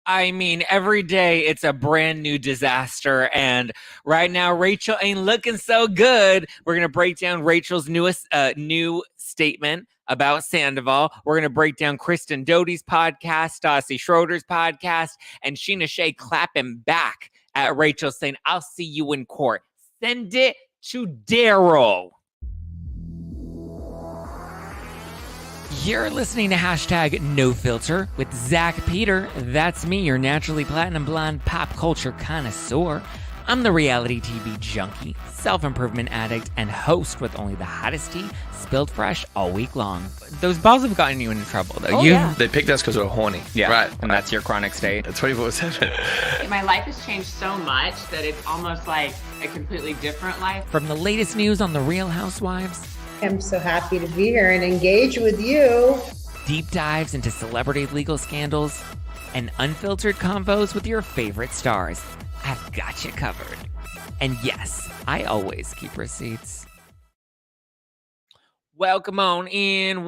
I mean, every day it's a brand new disaster. And right now, Rachel ain't looking so good. We're going to break down Rachel's new statement about Sandoval. We're going to break down Kristen Doute's podcast, Stassi Schroeder's podcast, and Scheana Shay clapping back at Rachel saying, I'll see you in court. Send it to Daryl. You're listening to hashtag No Filter with Zack Peter. That's me, your naturally platinum blonde pop culture connoisseur. I'm the reality TV junkie, self-improvement addict, and host with only the hottest tea spilled fresh all week long. Those balls have gotten you into trouble, though. Yeah. They picked us because we're horny. Yeah, right. And that's your chronic state. 24/7. My life has changed so much that it's almost like a completely different life. From the latest news on The Real Housewives, I'm so happy to be here and engage with you. deep dives into celebrity legal scandals, and unfiltered convos with your favorite stars, I've got you covered. And yes, I always keep receipts. Welcome on in,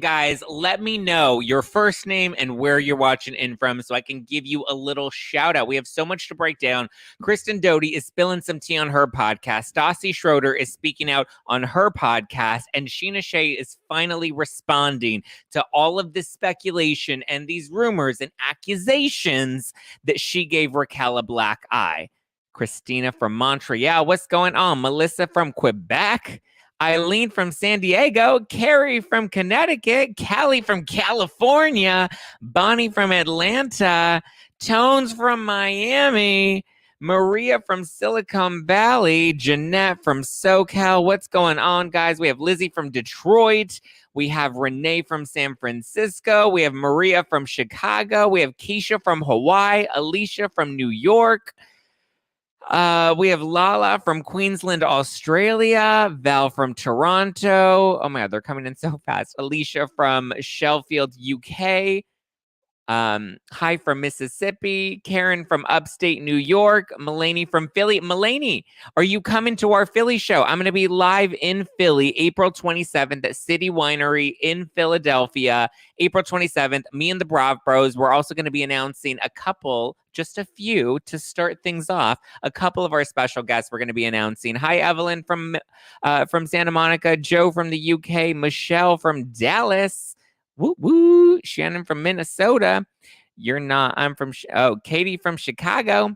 guys. Let me know your first name and where you're watching in from so I can give you a little shout out. We have so much to break down. Kristen Doute is spilling some tea on her podcast. Stassi Schroeder is speaking out on her podcast. And Scheana Shay is finally responding to all of this speculation and these rumors and accusations that she gave Raquel a black eye. Christina from Montreal, what's going on? Melissa from Quebec. Eileen from San Diego, Carrie from Connecticut, Callie from California, Bonnie from Atlanta, Tones from Miami, Maria from Silicon Valley, Jeanette from SoCal. What's going on, guys? We have Lizzie from Detroit. We have Renee from San Francisco. We have Maria from Chicago. We have Keisha from Hawaii, Alicia from New York. We have Lala from Queensland, Australia, Val from Toronto. Oh my God, they're coming in so fast. Alicia from Sheffield, UK. Hi from Mississippi. Karen from upstate New York. Mulaney from Philly. Mulaney, are you coming to our Philly show? I'm going to be live in Philly, April 27th at City Winery in Philadelphia. April 27th, me and the Brav Bros. We're also going to be announcing just a few to start things off. A couple of our special guests we're going to be announcing. Hi, Evelyn from Santa Monica. Joe from the UK. Michelle from Dallas. Woo woo. Shannon from Minnesota. You're not. I'm from. Katie from Chicago.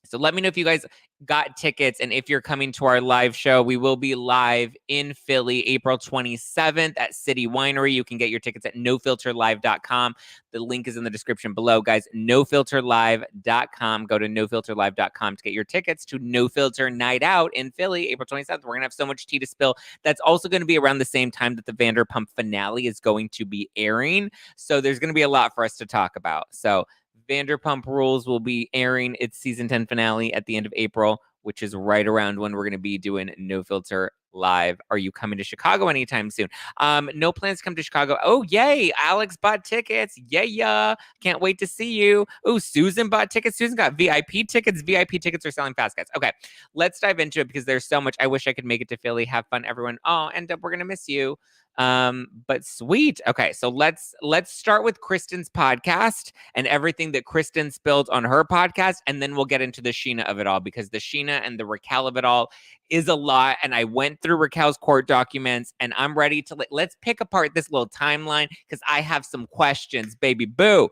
So let me know if you guys got tickets and if you're coming to our live show. We will be live in Philly, April 27th at City Winery. You can get your tickets at nofilterlive.com. The link is in the description below, guys. nofilterlive.com. Go to nofilterlive.com to get your tickets to No Filter Night Out in Philly, April 27th. We're going to have so much tea to spill. That's also going to be around the same time that the Vanderpump finale is going to be airing. So there's going to be a lot for us to talk about. So Vanderpump Rules will be airing its season 10 finale at the end of April, which is right around when we're going to be doing No Filter Live. Are you coming to Chicago anytime soon? No plans to come to Chicago. Oh, yay. Alex bought tickets. Yeah. Can't wait to see you. Oh, Susan bought tickets. Susan got VIP tickets. VIP tickets are selling fast, guys. Okay, let's dive into it because there's so much. I wish I could make it to Philly. Have fun, everyone. Oh, and we're going to miss you. But sweet. Okay, so let's start with Kristen's podcast and everything that Kristen spilled on her podcast, and then we'll get into the Scheana of it all, because the Scheana and the Raquel of it all is a lot. And I went through Raquel's court documents, and I'm ready to let's pick apart this little timeline because I have some questions, baby boo.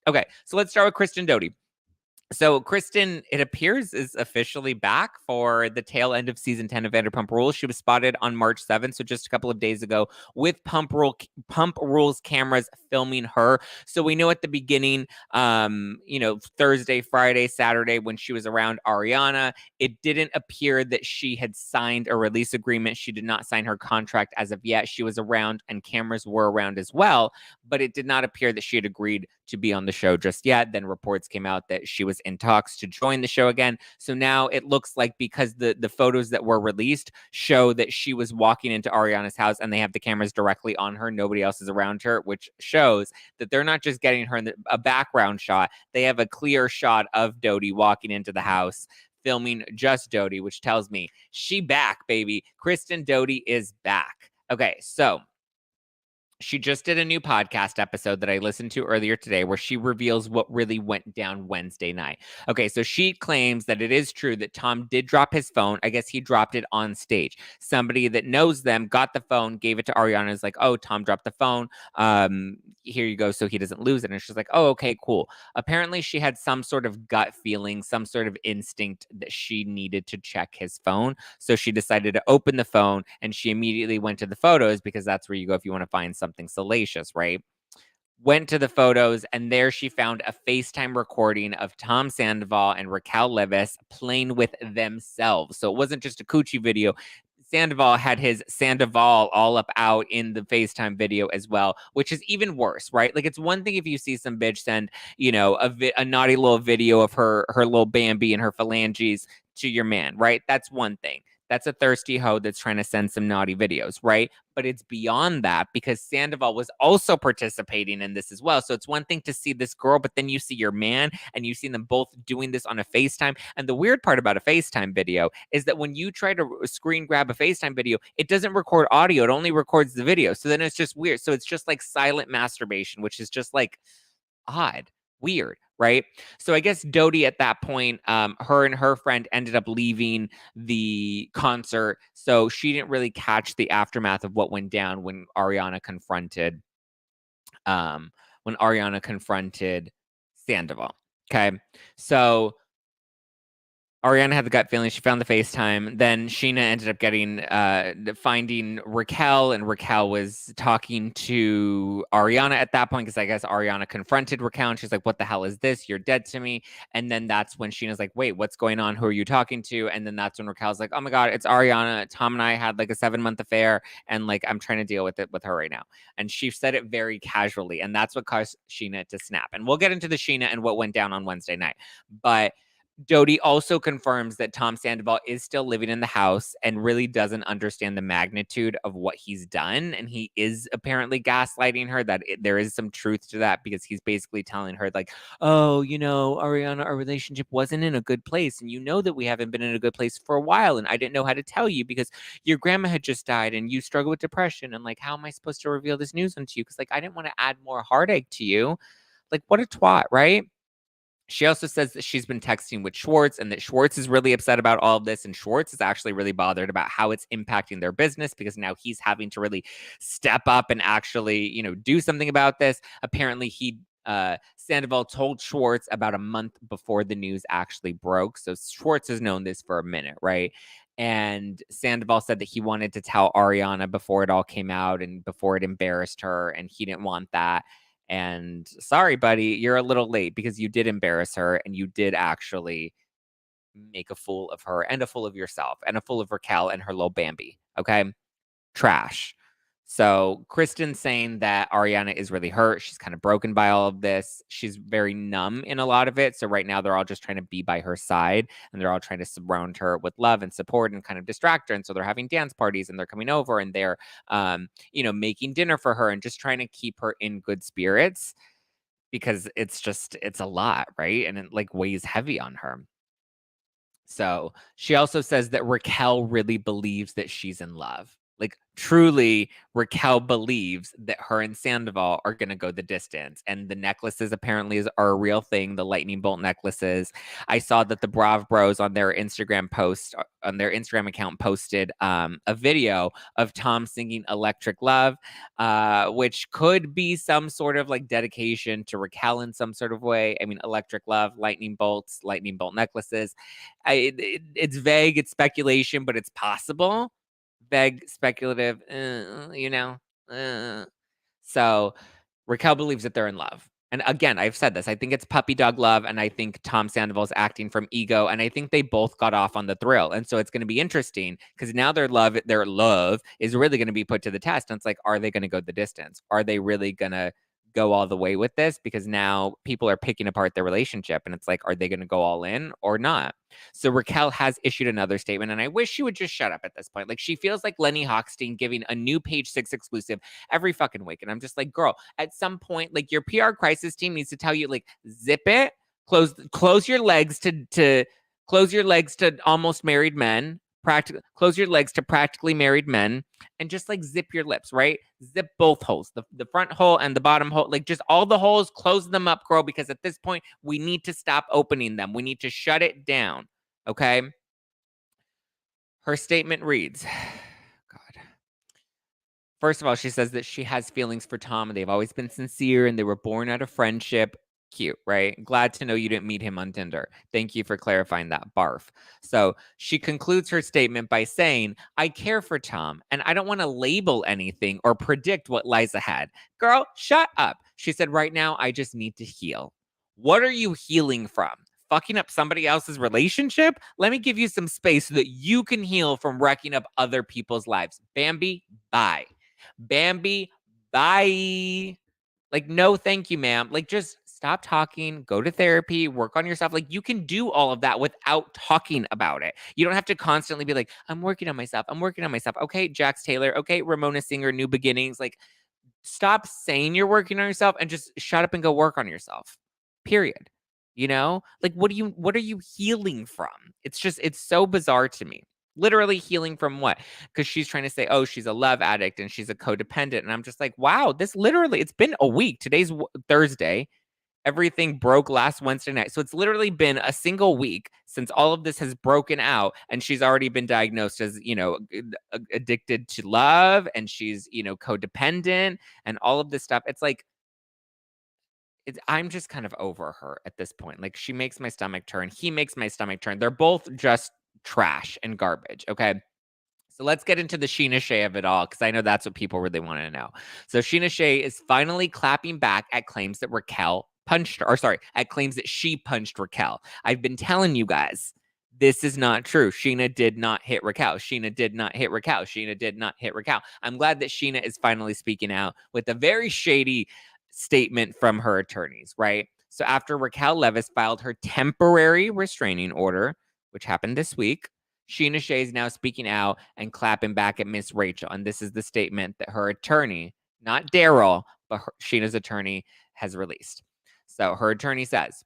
Okay, so let's start with Kristen Doute. So Kristen, it appears, is officially back for the tail end of season 10 of Vanderpump Rules. She was spotted on March 7th, so just a couple of days ago, with Pump Rules cameras filming her. So we know at the beginning, Thursday, Friday, Saturday, when she was around Ariana, it didn't appear that she had signed a release agreement. She did not sign her contract as of yet. She was around and cameras were around as well, but it did not appear that she had agreed to be on the show just yet. Then reports came out that she was in talks to join the show again. So now it looks like, because the photos that were released show that she was walking into Ariana's house and they have the cameras directly on her, nobody else is around her, which shows that they're not just getting her in a background shot. They have a clear shot of Doute walking into the house, filming just Doute, which tells me she back, baby. Kristen Doute is back. Okay, so She just did a new podcast episode that I listened to earlier today where she reveals what really went down Wednesday night. Okay, so she claims that it is true that Tom did drop his phone. I guess he dropped it on stage. Somebody that knows them got the phone, gave it to Ariana, is like, oh, Tom dropped the phone. Here you go, so he doesn't lose it. And she's like, oh, okay, cool. Apparently, she had some sort of gut feeling, some sort of instinct that she needed to check his phone. So she decided to open the phone and she immediately went to the photos because that's where you go if you want to find something salacious, right? Went to the photos and there she found a FaceTime recording of Tom Sandoval and Raquel Leviss playing with themselves. So it wasn't just a coochie video. Sandoval had his Sandoval all up out in the FaceTime video as well, which is even worse, right? Like, it's one thing if you see some bitch send, you know, a naughty little video of her little Bambi and her phalanges to your man, right? That's one thing. That's a thirsty hoe that's trying to send some naughty videos, right? But it's beyond that because Sandoval was also participating in this as well. So it's one thing to see this girl, but then you see your man and you see them both doing this on a FaceTime. And the weird part about a FaceTime video is that when you try to screen grab a FaceTime video, it doesn't record audio. It only records the video. So then it's just weird. So it's just like silent masturbation, which is just like odd. Weird, right? So I guess Dodie at that point, her and her friend ended up leaving the concert. So she didn't really catch the aftermath of what went down when Ariana confronted Sandoval. Okay. So Ariana had the gut feeling. She found the FaceTime. Then Scheana ended up finding Raquel, and Raquel was talking to Ariana at that point because I guess Ariana confronted Raquel, and she's like, "What the hell is this? You're dead to me." And then that's when Sheena's like, "Wait, what's going on? Who are you talking to?" And then that's when Raquel's like, "Oh my God, it's Ariana. Tom and I had like a 7-month affair, and like I'm trying to deal with it with her right now." And she said it very casually, and that's what caused Scheana to snap. And we'll get into the Scheana and what went down on Wednesday night, but Dodie also confirms that Tom Sandoval is still living in the house and really doesn't understand the magnitude of what he's done. And he is apparently gaslighting her, that there is some truth to that because he's basically telling her like, oh, you know, Ariana, our relationship wasn't in a good place. And you know that we haven't been in a good place for a while. And I didn't know how to tell you because your grandma had just died and you struggle with depression. And like, how am I supposed to reveal this news onto you? Because like, I didn't want to add more heartache to you. Like, what a twat, right? She also says that she's been texting with Schwartz and that Schwartz is really upset about all of this. And Schwartz is actually really bothered about how it's impacting their business because now he's having to really step up and actually, you know, do something about this. Apparently, Sandoval told Schwartz about a month before the news actually broke. So Schwartz has known this for a minute, right? And Sandoval said that he wanted to tell Ariana before it all came out and before it embarrassed her. And he didn't want that. And sorry, buddy, you're a little late because you did embarrass her and you did actually make a fool of her and a fool of yourself and a fool of Raquel and her little Bambi. Okay. Trash. So Kristen's saying that Ariana is really hurt. She's kind of broken by all of this. She's very numb in a lot of it. So right now they're all just trying to be by her side and they're all trying to surround her with love and support and kind of distract her. And so they're having dance parties and they're coming over and they're, you know, making dinner for her and just trying to keep her in good spirits because it's a lot, right? And it like weighs heavy on her. So she also says that Raquel really believes that she's in love. Like, truly, Raquel believes that her and Sandoval are going to go the distance. And the necklaces apparently are a real thing, the lightning bolt necklaces. I saw that the Brav Bros on their Instagram account posted a video of Tom singing Electric Love, which could be some sort of like dedication to Raquel in some sort of way. I mean, Electric Love, lightning bolt necklaces. It's vague, it's speculation, but it's possible. Vague, speculative, you know. So Raquel believes that they're in love. And again, I've said this. I think it's puppy dog love, and I think Tom Sandoval's acting from ego, and I think they both got off on the thrill. And so it's going to be interesting because now their love is really going to be put to the test. And it's like, are they going to go the distance? Are they really going to go all the way with this? Because now people are picking apart their relationship, and it's like, are they going to go all in or not? So Raquel has issued another statement, and I wish she would just shut up at this point. Like, she feels like Lenny Hochstein giving a new Page 6 exclusive every fucking week. And I'm just like, girl, at some point, like, your PR crisis team needs to tell you, like, zip it, close your legs to almost married men, close your legs to practically married men, and just like zip your lips, right? Zip both holes, the front hole and the bottom hole, like just all the holes, close them up, girl, because at this point we need to stop opening them. We need to shut it down, okay? Her statement reads, God. First of all, she says that she has feelings for Tom and they've always been sincere and they were born out of friendship. Cute, right? Glad to know you didn't meet him on Tinder. Thank you for clarifying that, barf. So she concludes her statement by saying, I care for Tom and I don't want to label anything or predict what lies ahead. Girl, shut up. She said, right now, I just need to heal. What are you healing from? Fucking up somebody else's relationship? Let me give you some space so that you can heal from wrecking up other people's lives. Bambi, bye. Bambi, bye. Like, no, thank you, ma'am. Like, just stop talking, go to therapy, work on yourself. Like, you can do all of that without talking about it. You don't have to constantly be like, I'm working on myself. I'm working on myself. Okay, Jax Taylor. Okay, Ramona Singer, New Beginnings. Like, stop saying you're working on yourself and just shut up and go work on yourself. Period. You know, like, what are you healing from? It's so bizarre to me. Literally healing from what? Because she's trying to say, oh, she's a love addict and she's a codependent. And I'm just like, wow, this literally, it's been a week. Today's Thursday. Everything broke last Wednesday night. So it's literally been a single week since all of this has broken out. And she's already been diagnosed as, addicted to love. And she's, codependent and all of this stuff. It's like, I'm just kind of over her at this point. Like, she makes my stomach turn. He makes my stomach turn. They're both just trash and garbage. Okay. So let's get into the Scheana Shay of it all, because I know that's what people really want to know. So Scheana Shay is finally clapping back at claims that Raquel punched her, at claims that she punched Raquel. I've been telling you guys, this is not true. Scheana did not hit Raquel. Scheana did not hit Raquel. Scheana did not hit Raquel. I'm glad that Scheana is finally speaking out with a very shady statement from her attorneys, right? So after Raquel Leviss filed her temporary restraining order, which happened this week, Scheana Shay is now speaking out and clapping back at Miss Rachel. And this is the statement that her attorney, not Daryl, but Sheena's attorney, has released. So her attorney says,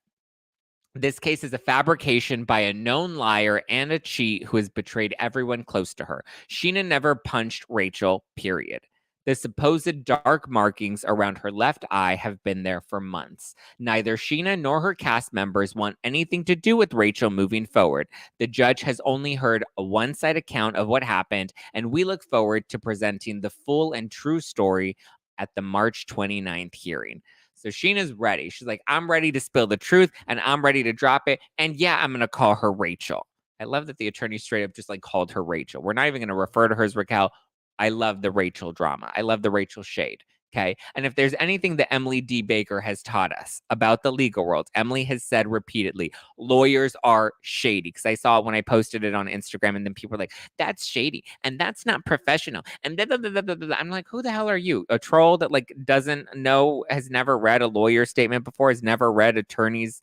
this case is a fabrication by a known liar and a cheat who has betrayed everyone close to her. Scheana never punched Rachel, period. The supposed dark markings around her left eye have been there for months. Neither Scheana nor her cast members want anything to do with Rachel moving forward. The judge has only heard a one-side account of what happened, and we look forward to presenting the full and true story at the March 29th hearing. So Sheena's ready. She's like, I'm ready to spill the truth, and I'm ready to drop it. And yeah, I'm going to call her Rachel. I love that the attorney straight up just called her Rachel. We're not even going to refer to her as Raquel. I love the Rachel drama. I love the Rachel shade. Okay. And if there's anything that Emily D. Baker has taught us about the legal world, Emily has said repeatedly, lawyers are shady. Because I saw it when I posted it on Instagram, and then people were like, that's shady and that's not professional. And I'm like, who the hell are you? A troll that doesn't know, has never read a lawyer statement before, has never read attorneys,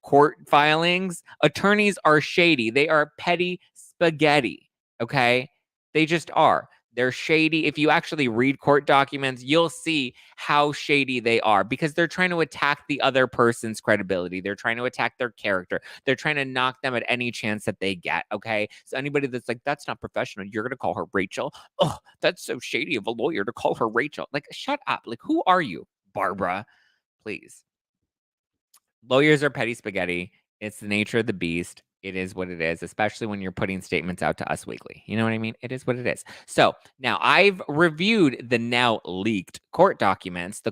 court filings. Attorneys are shady. They are petty spaghetti. Okay. They just are. They're shady. If you actually read court documents, you'll see how shady they are, because they're trying to attack the other person's credibility. They're trying to attack their character. They're trying to knock them at any chance that they get, okay? So anybody that's like, that's not professional, you're going to call her Rachel? Oh, that's so shady of a lawyer to call her Rachel. Shut up. Who are you, Barbara? Please. Lawyers are petty spaghetti. It's the nature of the beast. It is what it is, especially when you're putting statements out to us weekly. You know what I mean? It is what it is. So now I've reviewed the now leaked court documents,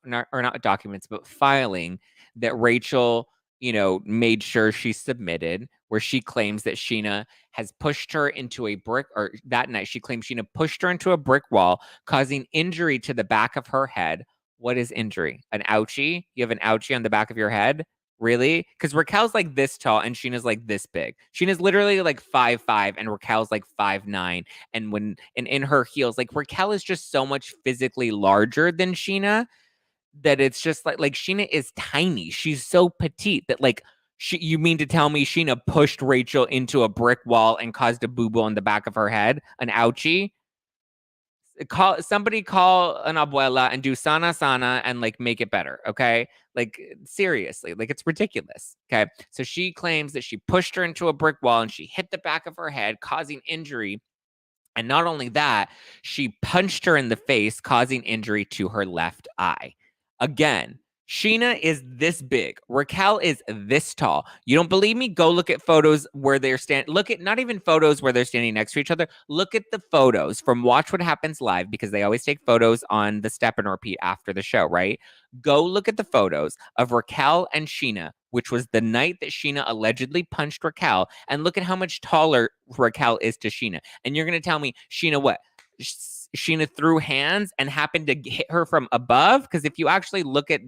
not documents, but filing that Rachel, made sure she submitted, where she claims that Scheana has pushed her into a brick, or that night she claims Scheana pushed her into a brick wall, causing injury to the back of her head. What is injury? An ouchie? You have an ouchie on the back of your head? Really? Because Raquel's this tall and Sheena's this big. Sheena's literally 5'5" and Raquel's 5'9". And in her heels, Raquel is just so much physically larger than Scheana that it's just like Scheana is tiny. She's so petite that you mean to tell me Scheana pushed Rachel into a brick wall and caused a boo-boo on the back of her head? An ouchie? Somebody call an abuela and do sana sana and like make it better, okay? Like seriously, like it's ridiculous. Okay. So she claims that she pushed her into a brick wall and she hit the back of her head, causing injury. And not only that, she punched her in the face, causing injury to her left eye. Again, Scheana is this big. Raquel is this tall. You don't believe me? Go look at photos where they're standing. Look at not even photos where they're standing next to each other. Look at the photos from Watch What Happens Live, because they always take photos on the step and repeat after the show, right? Go look at the photos of Raquel and Scheana, which was the night that Scheana allegedly punched Raquel, and look at how much taller Raquel is to Scheana. And you're going to tell me Scheana what? Scheana threw hands and happened to hit her from above? Because if you actually look at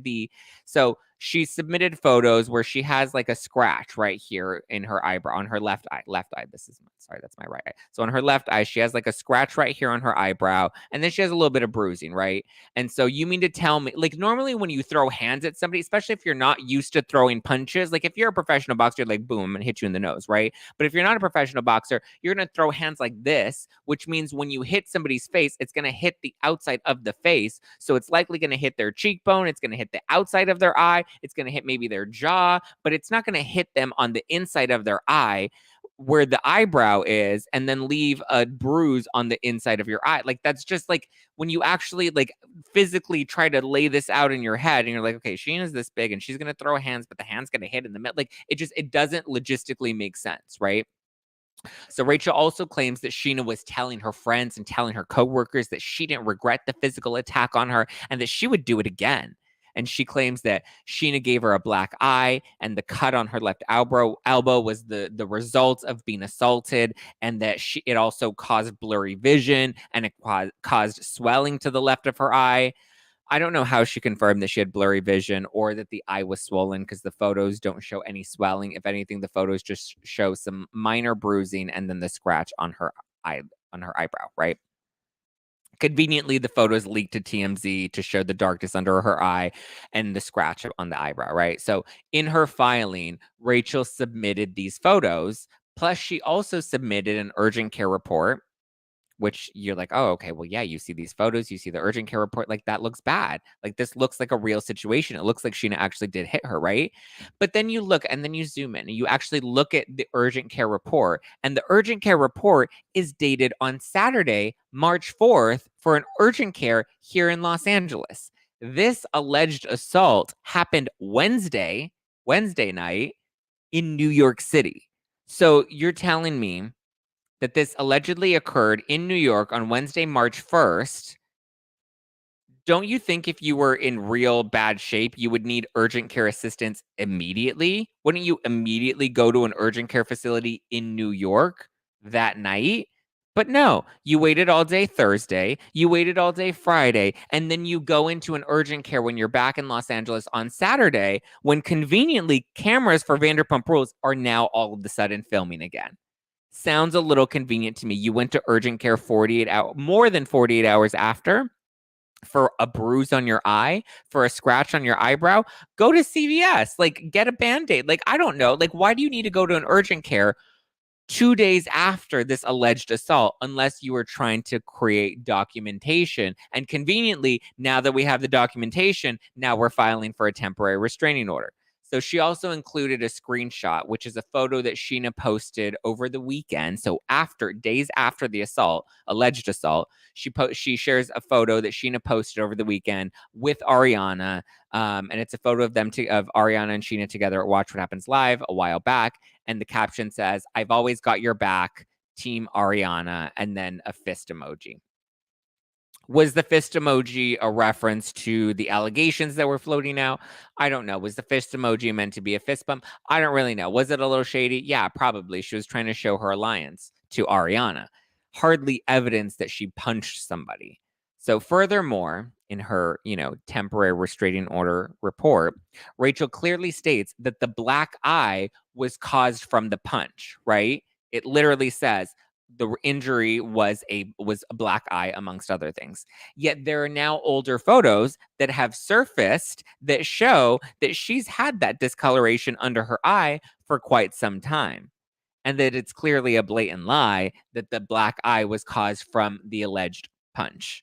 so she submitted photos where she has like a scratch right here in her eyebrow, on her left eye. Sorry, that's my right eye. So on her left eye, she has like a scratch right here on her eyebrow. And then she has a little bit of bruising, right? And so you mean to tell me, like normally when you throw hands at somebody, especially if you're not used to throwing punches, like if you're a professional boxer, like boom, and hit you in the nose, right? But if you're not a professional boxer, you're going to throw hands like this, which means when you hit somebody's face, it's going to hit the outside of the face. So it's likely going to hit their cheekbone. It's going to hit the outside of their eye. It's going to hit maybe their jaw, but it's not going to hit them on the inside of their eye where the eyebrow is, and then leave a bruise on the inside of your eye. Like that's just like when you actually like physically try to lay this out in your head and you're like, okay, Scheana's this big and she's going to throw hands, but the hand's going to hit in the middle. Like it doesn't logistically make sense, right? So Rachel also claims that Scheana was telling her friends and telling her coworkers that she didn't regret the physical attack on her and that she would do it again. And she claims that Scheana gave her a black eye and the cut on her left elbow was the result of being assaulted, and that it also caused blurry vision and it caused swelling to the left of her eye. I don't know how she confirmed that she had blurry vision or that the eye was swollen, because the photos don't show any swelling. If anything, the photos just show some minor bruising and then the scratch on her eyebrow, right? Conveniently, the photos leaked to TMZ to show the darkness under her eye and the scratch on the eyebrow, right? So in her filing, Rachel submitted these photos. Plus, she also submitted an urgent care report, which you're like, oh, okay, well, yeah, you see these photos, you see the urgent care report, like that looks bad. Like this looks like a real situation. It looks like Scheana actually did hit her, right? But then you look and then you zoom in and you actually look at the urgent care report, and the urgent care report is dated on Saturday, March 4th for an urgent care here in Los Angeles. This alleged assault happened Wednesday night in New York City. So you're telling me that this allegedly occurred in New York on Wednesday, March 1st. Don't you think if you were in real bad shape, you would need urgent care assistance immediately? Wouldn't you immediately go to an urgent care facility in New York that night? But no, you waited all day Thursday, you waited all day Friday, and then you go into an urgent care when you're back in Los Angeles on Saturday, when conveniently cameras for Vanderpump Rules are now all of a sudden filming again. Sounds a little convenient to me. You went to urgent care more than 48 hours after for a bruise on your eye, for a scratch on your eyebrow. Go to CVS, like get a Band-Aid. Like, I don't know. Like, why do you need to go to an urgent care 2 days after this alleged assault, unless you were trying to create documentation? And conveniently, now that we have the documentation, now we're filing for a temporary restraining order. So she also included a screenshot, which is a photo that Scheana posted over the weekend. So days after the alleged assault, she shares a photo that Scheana posted over the weekend with Ariana. And it's a photo of of Ariana and Scheana together at Watch What Happens Live a while back. And the caption says, "I've always got your back, Team Ariana," and then a fist emoji. Was the fist emoji a reference to the allegations that were floating out? I don't know. Was the fist emoji meant to be a fist bump? I don't really know. Was it a little shady? Yeah, probably. She was trying to show her alliance to Ariana. Hardly evidence that she punched somebody. So furthermore, in her, temporary restraining order report, Rachel clearly states that the black eye was caused from the punch, right? It literally says the injury was a black eye, amongst other things. Yet there are now older photos that have surfaced that show that she's had that discoloration under her eye for quite some time, and that it's clearly a blatant lie that the black eye was caused from the alleged punch.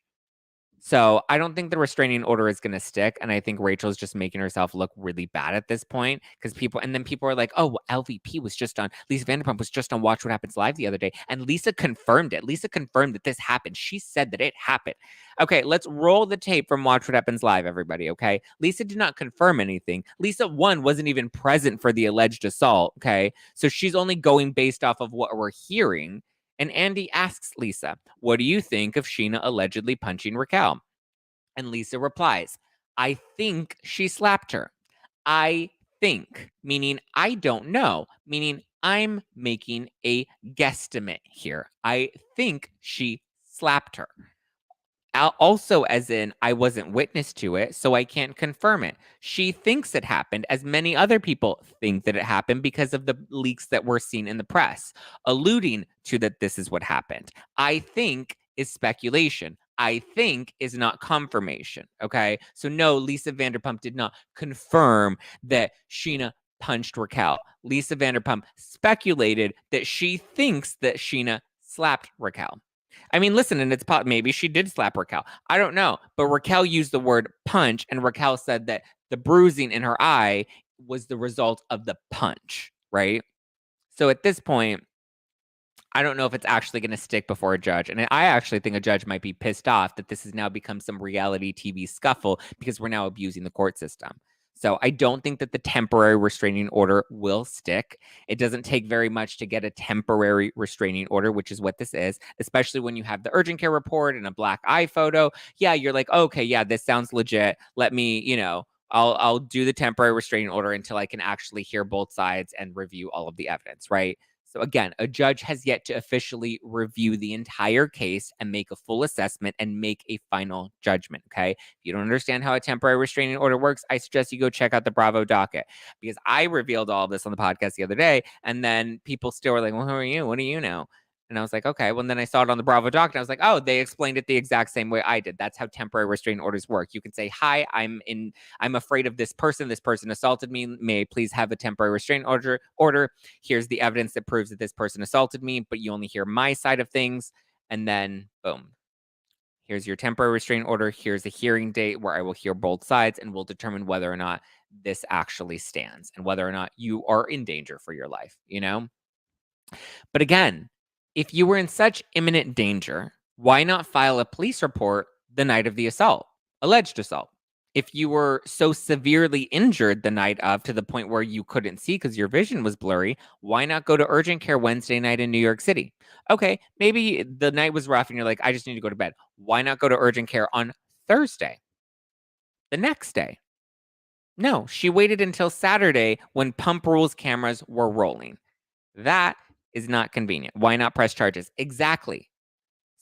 So I don't think the restraining order is going to stick. And I think Rachel's just making herself look really bad at this point because people are like, oh, well, LVP was just on, Lisa Vanderpump was just on Watch What Happens Live the other day. And Lisa confirmed it. Lisa confirmed that this happened. She said that it happened. Okay, let's roll the tape from Watch What Happens Live, everybody, okay? Lisa did not confirm anything. Lisa, one, wasn't even present for the alleged assault, okay? So she's only going based off of what we're hearing. And Andy asks Lisa, what do you think of Scheana allegedly punching Raquel? And Lisa replies, I think she slapped her. I think, meaning I don't know, meaning I'm making a guesstimate here. I think she slapped her. Also, as in, I wasn't witness to it, so I can't confirm it. She thinks it happened, as many other people think that it happened because of the leaks that were seen in the press, alluding to that this is what happened. I think is speculation. I think is not confirmation. Okay. So, no, Lisa Vanderpump did not confirm that Scheana punched Raquel. Lisa Vanderpump speculated that she thinks that Scheana slapped Raquel. I mean, listen, and it's maybe she did slap Raquel. I don't know. But Raquel used the word punch, and Raquel said that the bruising in her eye was the result of the punch, right? So at this point, I don't know if it's actually going to stick before a judge. And I actually think a judge might be pissed off that this has now become some reality TV scuffle because we're now abusing the court system. So I don't think that the temporary restraining order will stick. It doesn't take very much to get a temporary restraining order, which is what this is, especially when you have the urgent care report and a black eye photo. Yeah, you're like, okay, yeah, this sounds legit. Let me, I'll do the temporary restraining order until I can actually hear both sides and review all of the evidence, right? So again, a judge has yet to officially review the entire case and make a full assessment and make a final judgment, okay? If you don't understand how a temporary restraining order works, I suggest you go check out the Bravo docket because I revealed all of this on the podcast the other day, and then people still were like, well, who are you? What do you know? And I was like, okay. Well, and then I saw it on the Bravo doc, and I was like, oh, they explained it the exact same way I did. That's how temporary restraining orders work. You can say, hi, I'm afraid of this person. This person assaulted me. May I please have a temporary restraining order? Here's the evidence that proves that this person assaulted me, but you only hear my side of things. And then, boom. Here's your temporary restraining order. Here's a hearing date where I will hear both sides and we'll determine whether or not this actually stands and whether or not you are in danger for your life, But again, if you were in such imminent danger, why not file a police report the night of the assault, alleged assault? If you were so severely injured the night of to the point where you couldn't see because your vision was blurry, why not go to urgent care Wednesday night in New York City? Okay, maybe the night was rough and you're like, I just need to go to bed. Why not go to urgent care on Thursday, the next day? No, she waited until Saturday when Pump Rules cameras were rolling. That is not convenient. Why not press charges? Exactly.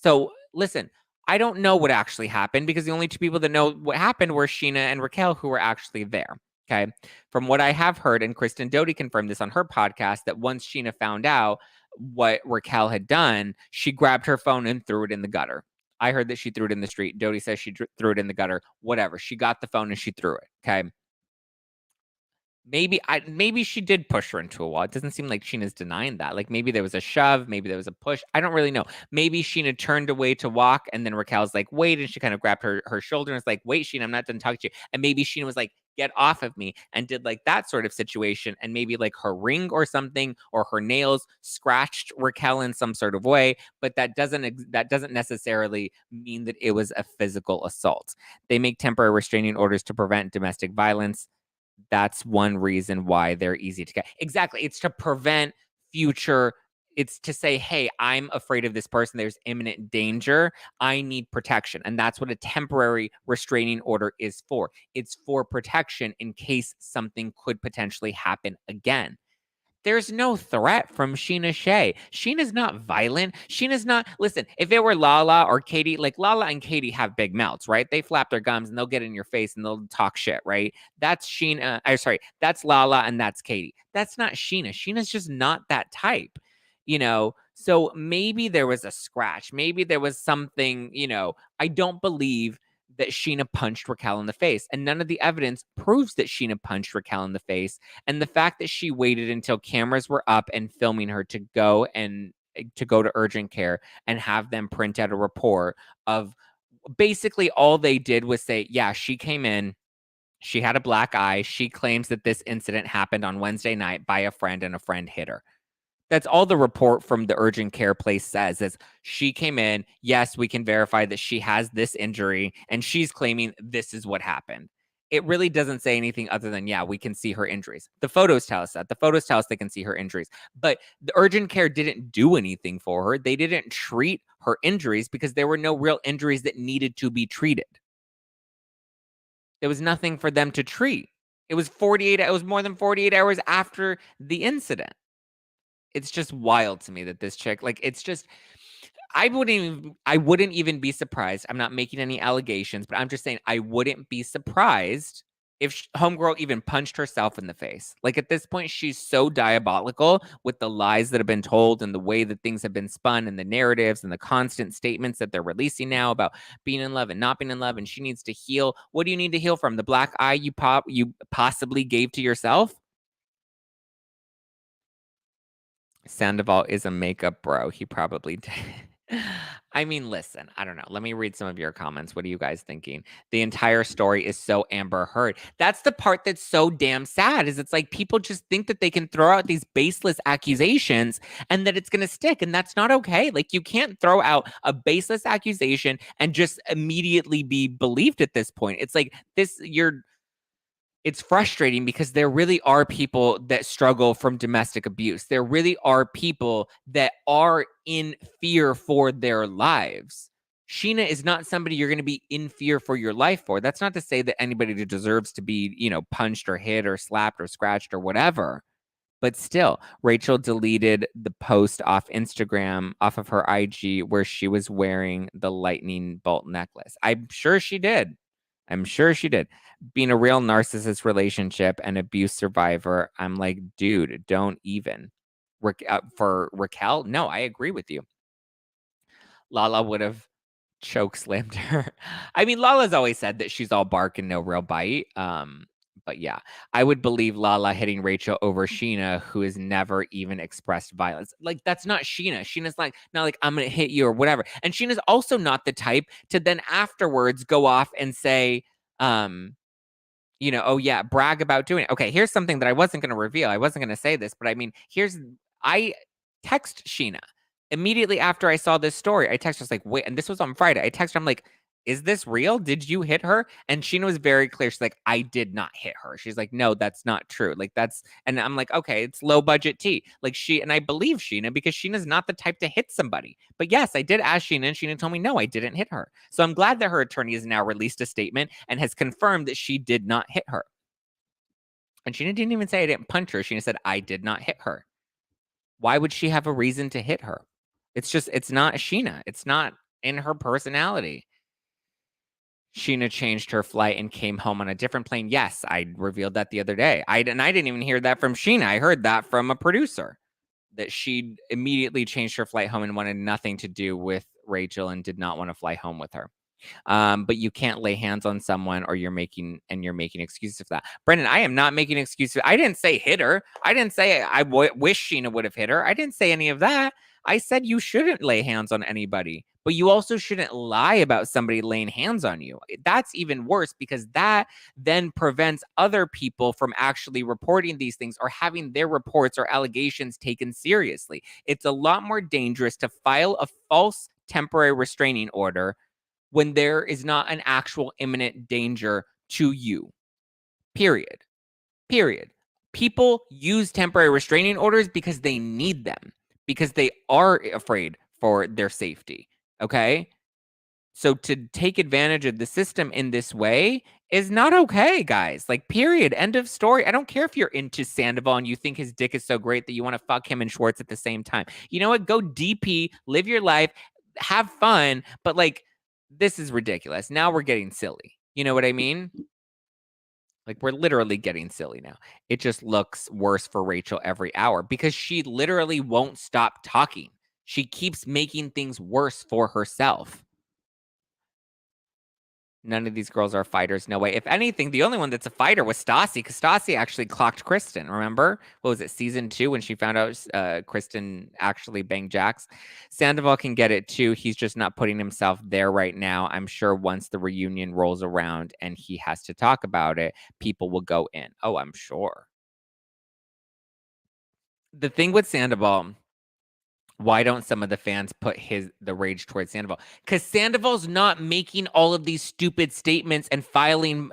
So listen, I don't know what actually happened because the only two people that know what happened were Scheana and Raquel, who were actually there. Okay. From what I have heard, and Kristen Doty confirmed this on her podcast, that once Scheana found out what Raquel had done, she grabbed her phone and threw it in the gutter. I heard that she threw it in the street. Doty says she threw it in the gutter. Whatever. She got the phone and she threw it. Okay. Maybe she did push her into a wall. It doesn't seem like Scheana's denying that. Like maybe there was a shove, maybe there was a push. I don't really know. Maybe Scheana turned away to walk and then Raquel's like, wait, and she kind of grabbed her shoulder and was like, wait, Scheana, I'm not done talking to you. And maybe Scheana was like, get off of me, and did like that sort of situation. And maybe like her ring or something or her nails scratched Raquel in some sort of way. But that doesn't necessarily mean that it was a physical assault. They make temporary restraining orders to prevent domestic violence. That's one reason why they're easy to get. Exactly. It's to prevent future. It's to say, hey, I'm afraid of this person. There's imminent danger. I need protection. And that's what a temporary restraining order is for. It's for protection in case something could potentially happen again. There's no threat from Scheana Shay. Scheana's not violent. Scheana's not, listen, if it were Lala or Katie, like Lala and Katie have big mouths, right? They flap their gums and they'll get in your face and they'll talk shit, right? That's that's Lala and that's Katie. That's not Scheana. Scheana's just not that type, So maybe there was a scratch. Maybe there was something, I don't believe that Scheana punched Raquel in the face. And none of the evidence proves that Scheana punched Raquel in the face. And the fact that she waited until cameras were up and filming her to go and to go to urgent care and have them print out a report of basically all they did was say, yeah, she came in, she had a black eye. She claims that this incident happened on Wednesday night by a friend and a friend hit her. That's all the report from the urgent care place says is she came in. Yes, we can verify that she has this injury and she's claiming this is what happened. It really doesn't say anything other than, yeah, we can see her injuries. The photos tell us that. The photos tell us they can see her injuries. But the urgent care didn't do anything for her. They didn't treat her injuries because there were no real injuries that needed to be treated. There was nothing for them to treat. It was more than 48 hours after the incident. It's just wild to me that this chick, like, it's just, I wouldn't even be surprised. I'm not making any allegations, but I'm just saying I wouldn't be surprised if homegirl even punched herself in the face. Like, at this point, she's so diabolical with the lies that have been told and the way that things have been spun and the narratives and the constant statements that they're releasing now about being in love and not being in love, and she needs to heal. What do you need to heal from? The black eye you possibly gave to yourself? Sandoval is a makeup bro. He probably did. I mean, listen, I don't know. Let me read some of your comments. What are you guys thinking? The entire story is so Amber Heard. That's the part that's so damn sad, is it's like people just think that they can throw out these baseless accusations and that it's going to stick. And that's not okay. Like, you can't throw out a baseless accusation and just immediately be believed at this point. It's like it's frustrating because there really are people that struggle from domestic abuse. There really are people that are in fear for their lives. Scheana is not somebody you're going to be in fear for your life for. That's not to say that anybody that deserves to be, punched or hit or slapped or scratched or whatever. But still, Rachel deleted the post off Instagram, off of her IG, where she was wearing the lightning bolt necklace. I'm sure she did. Being a real narcissist relationship and abuse survivor, I'm like, dude, don't even. For Raquel, no, I agree with you. Lala would have choke slammed her. I mean, Lala's always said that she's all bark and no real bite. But yeah, I would believe Lala hitting Rachel over Scheana, who has never even expressed violence. Like, that's not Scheana. Scheana's like, not like, I'm going to hit you or whatever. And Sheena's also not the type to then afterwards go off and say, oh yeah, brag about doing it. Okay, here's something that I wasn't going to reveal. I wasn't going to say this, but I mean, I text Scheana immediately after I saw this story. I texted her, like, wait, and this was on Friday. I texted her, I'm like, is this real? Did you hit her? And Scheana was very clear. She's like, I did not hit her. She's like, no, that's not true. Like, and I'm like, okay, it's low budget tea. Like, and I believe Scheana because Sheena's not the type to hit somebody. But yes, I did ask Scheana, and Scheana told me, no, I didn't hit her. So I'm glad that her attorney has now released a statement and has confirmed that she did not hit her. And Scheana didn't even say I didn't punch her. Scheana said, I did not hit her. Why would she have a reason to hit her? It's not Scheana. It's not in her personality. Scheana changed her flight and came home on a different plane. Yes, I revealed that the other day. I didn't even hear that from Scheana. I heard that from a producer, that she immediately changed her flight home and wanted nothing to do with Rachel and did not want to fly home with her. But you can't lay hands on someone or you're making excuses for that. Brendan, I am not making excuses. I didn't say hit her. I didn't say I wish Scheana would have hit her. I didn't say any of that. I said you shouldn't lay hands on anybody, but you also shouldn't lie about somebody laying hands on you. That's even worse because that then prevents other people from actually reporting these things or having their reports or allegations taken seriously. It's a lot more dangerous to file a false temporary restraining order when there is not an actual imminent danger to you. Period. People use temporary restraining orders because they need them, because they are afraid for their safety. Okay? So to take advantage of the system in this way is not okay, guys. Like, period. End of story. I don't care if you're into Sandoval and you think his dick is so great that you want to fuck him and Schwartz at the same time. You know what? Go DP, live your life, have fun, but like, this is ridiculous. Now we're getting silly. You know what I mean? Like, we're literally getting silly now. It just looks worse for Rachel every hour because she literally won't stop talking. She keeps making things worse for herself. None of these girls are fighters. No way. If anything, the only one that's a fighter was Stassi, because Stassi actually clocked Kristen. Remember? What was it, season 2, when she found out Kristen actually banged Jax? Sandoval can get it too. He's just not putting himself there right now. I'm sure once the reunion rolls around and he has to talk about it, people will go in. Oh, I'm sure. The thing with Sandoval, why don't some of the fans put the rage towards Sandoval? Because Sandoval's not making all of these stupid statements and filing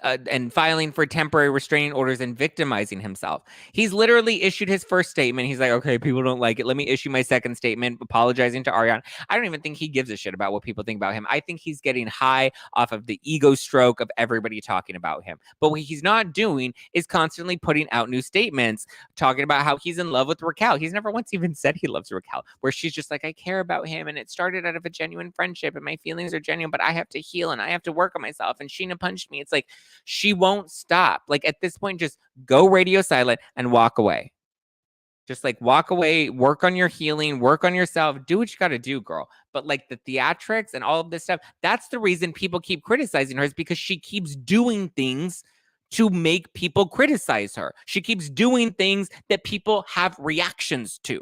for temporary restraining orders and victimizing himself. He's literally issued his first statement. He's like, okay, people don't like it. Let me issue my second statement, apologizing to Ariana. I don't even think he gives a shit about what people think about him. I think he's getting high off of the ego stroke of everybody talking about him. But what he's not doing is constantly putting out new statements, talking about how he's in love with Raquel. He's never once even said he loves Raquel, where she's just like, I care about him and it started out of a genuine friendship and my feelings are genuine, but I have to heal and I have to work on myself. And Scheana punched me. It's like, she won't stop. Like, at this point, just go radio silent and walk away. Just like walk away, work on your healing, work on yourself, do what you got to do, girl. But like the theatrics and all of this stuff, that's the reason people keep criticizing her, is because she keeps doing things to make people criticize her. She keeps doing things that people have reactions to.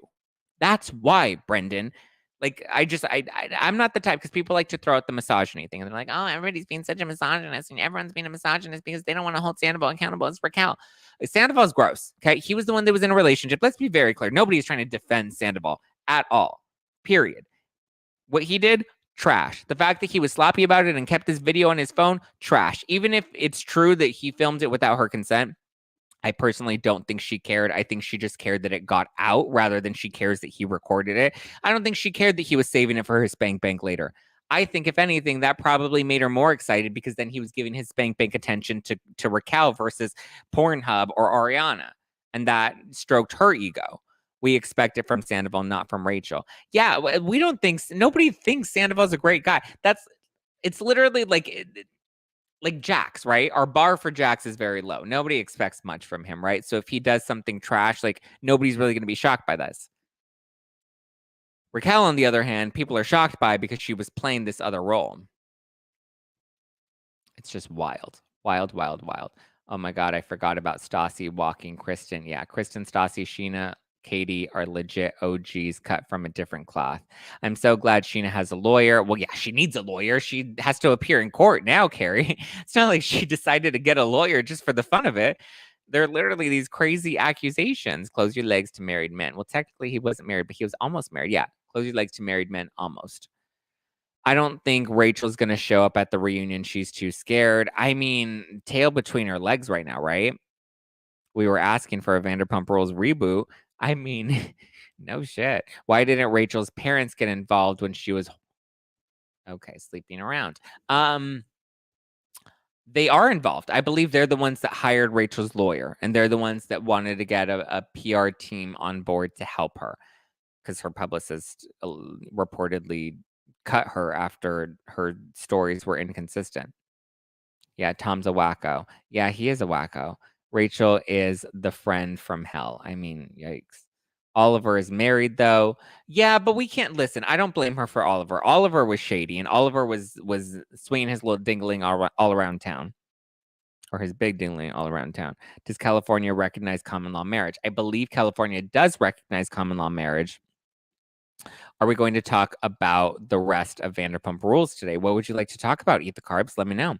That's why, Brendan. Like, I'm not the type, because people like to throw out the misogyny thing. And they're like, oh, everybody's being such a misogynist and everyone's being a misogynist because they don't want to hold Sandoval accountable as Raquel. Sandoval's gross. Okay. He was the one that was in a relationship. Let's be very clear. Nobody's trying to defend Sandoval at all. Period. What he did, trash. The fact that he was sloppy about it and kept this video on his phone, trash. Even if it's true that he filmed it without her consent, I personally don't think she cared. I think she just cared that it got out rather than she cares that he recorded it. I don't think she cared that he was saving it for her spank bank later. I think, if anything, that probably made her more excited, because then he was giving his spank bank attention to Raquel versus Pornhub or Ariana. And that stroked her ego. We expect it from Sandoval, not from Rachel. Yeah, we don't think, nobody thinks Sandoval's a great guy. It's literally like Jax, right? Our bar for Jax is very low. Nobody expects much from him, right? So if he does something trash, like, nobody's really going to be shocked by this. Raquel, on the other hand, people are shocked by, because she was playing this other role. It's just wild. Wild, wild, wild. Oh my God, I forgot about Stassi walking Kristen. Yeah, Kristen, Stassi, Scheana, Katie are legit OGs cut from a different cloth. I'm so glad Scheana has a lawyer. Well, yeah, she needs a lawyer. She has to appear in court now, Carrie. It's not like she decided to get a lawyer just for the fun of it. They're literally these crazy accusations. Close your legs to married men. Well, technically he wasn't married, but he was almost married. Yeah, close your legs to married men, almost. I don't think Rachel's going to show up at the reunion. She's too scared. I mean, tail between her legs right now, right? We were asking for a Vanderpump Rules reboot. I mean, no shit. Why didn't Rachel's parents get involved when she was sleeping around? They are involved. I believe they're the ones that hired Rachel's lawyer, and they're the ones that wanted to get a PR team on board to help her, because her publicist reportedly cut her after her stories were inconsistent. Yeah, Tom's a wacko. Yeah, he is a wacko. Rachel is the friend from hell. I mean, yikes. Oliver is married, though. Yeah, but we can't listen. I don't blame her for Oliver. Oliver was shady, and Oliver was swinging his little dingling all around town, or his big dingling all around town. Does California recognize common law marriage? I believe California does recognize common law marriage. Are we going to talk about the rest of Vanderpump Rules today? What would you like to talk about? Eat the carbs. Let me know.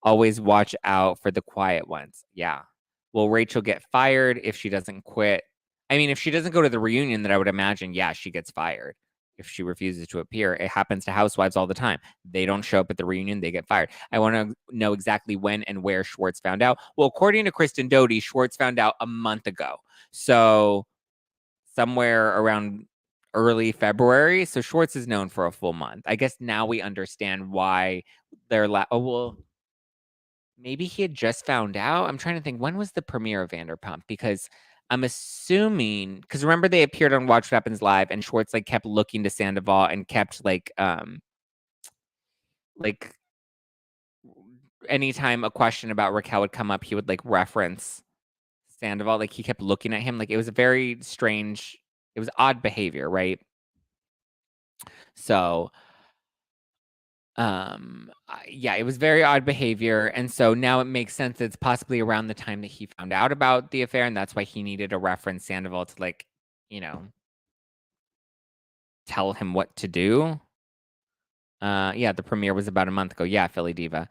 Always watch out for the quiet ones. Yeah. Will Rachel get fired if she doesn't quit? I mean, if she doesn't go to the reunion, then I would imagine, yeah, she gets fired. If she refuses to appear, it happens to housewives all the time. They don't show up at the reunion, they get fired. I want to know exactly when and where Schwartz found out. Well, according to Kristen Doty, Schwartz found out a month ago. So somewhere around early February. So Schwartz is known for a full month. I guess now we understand why they're maybe he had just found out. I'm trying to think, when was the premiere of Vanderpump? Because I'm assuming, because remember they appeared on Watch What Happens Live, and Schwartz kept looking to Sandoval and kept anytime a question about Raquel would come up, he would reference Sandoval. He kept looking at him. It was a very strange, it was odd behavior, right? So Yeah, it was very odd behavior, and so now it makes sense that it's possibly around the time that he found out about the affair, and that's why he needed to reference Sandoval to, like, you know, tell him what to do. Yeah, the premiere was about a month ago. Yeah, Philly Diva.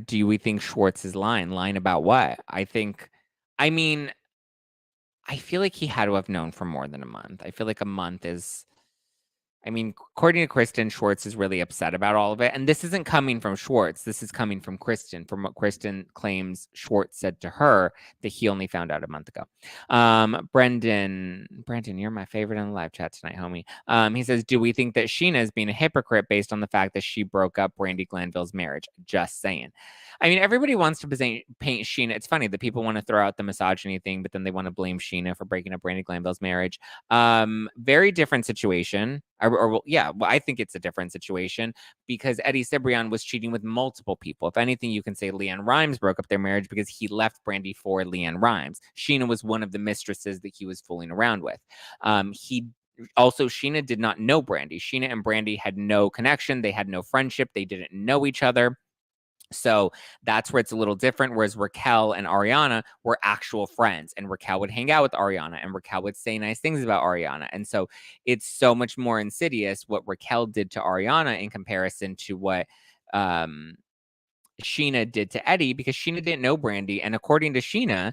Do we think Schwartz is lying? Lying about what? I mean, I feel like he had to have known for more than a month. I feel like a month is, I mean, according to Kristen, Schwartz is really upset about all of it. And this isn't coming from Schwartz. This is coming from Kristen, from what Kristen claims Schwartz said to her that he only found out a month ago. Brendan, you're my favorite in the live chat tonight, homie. He says, do we think that Scheana is being a hypocrite based on the fact that she broke up Brandi Glanville's marriage? Just saying. I mean, everybody wants to paint Scheana. It's funny that people want to throw out the misogyny thing, but then they want to blame Scheana for breaking up Brandi Glanville's marriage. Very different situation. I think it's a different situation because Eddie Cibrian was cheating with multiple people. If anything, you can say Leanne Rimes broke up their marriage because he left Brandi for Leanne Rimes. Scheana was one of the mistresses that he was fooling around with. Scheana did not know Brandi. Scheana and Brandi had no connection. They had no friendship. They didn't know each other. So that's where it's a little different. Whereas Raquel and Ariana were actual friends, and Raquel would hang out with Ariana, and Raquel would say nice things about Ariana. And so it's so much more insidious what Raquel did to Ariana in comparison to what Scheana did to Eddie, because Scheana didn't know Brandi. And according to Scheana,